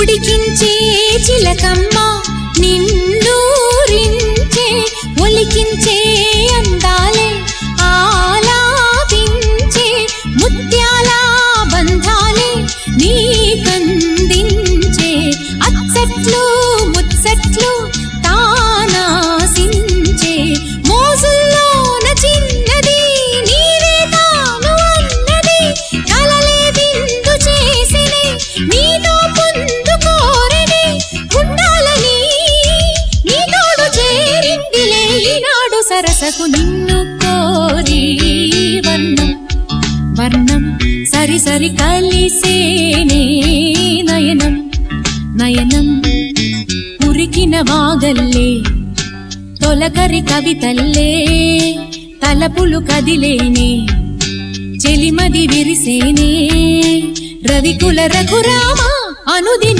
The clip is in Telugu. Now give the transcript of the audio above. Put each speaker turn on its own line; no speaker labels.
ఉడికించే చిలకమ్మ నిన్నూరించే ఒలికించే అందాలే ఆలాపించే ముత్యాల బంధాలే నీకందించే అచ్చట్లు ముచ్చట్లు తానాసించే మోజుల్లోన చిన్నది నీవే తాను అన్నది కలలే విందు చేసినే నీతో పొందుకోరనే ఉండాలని నీ తోడు చేరిందిలే ఈనాడు సరసకు నిన్ను కోరి వర్ణం వర్ణం సరి సరి కలిసేనే నయనం నయనం ఉరికిన వాగల్లే తొలకరి కవితల్లే తలపులు కదిలేనే చెలిమది విరిసేనే రవికుల రఘురామ అనుదిన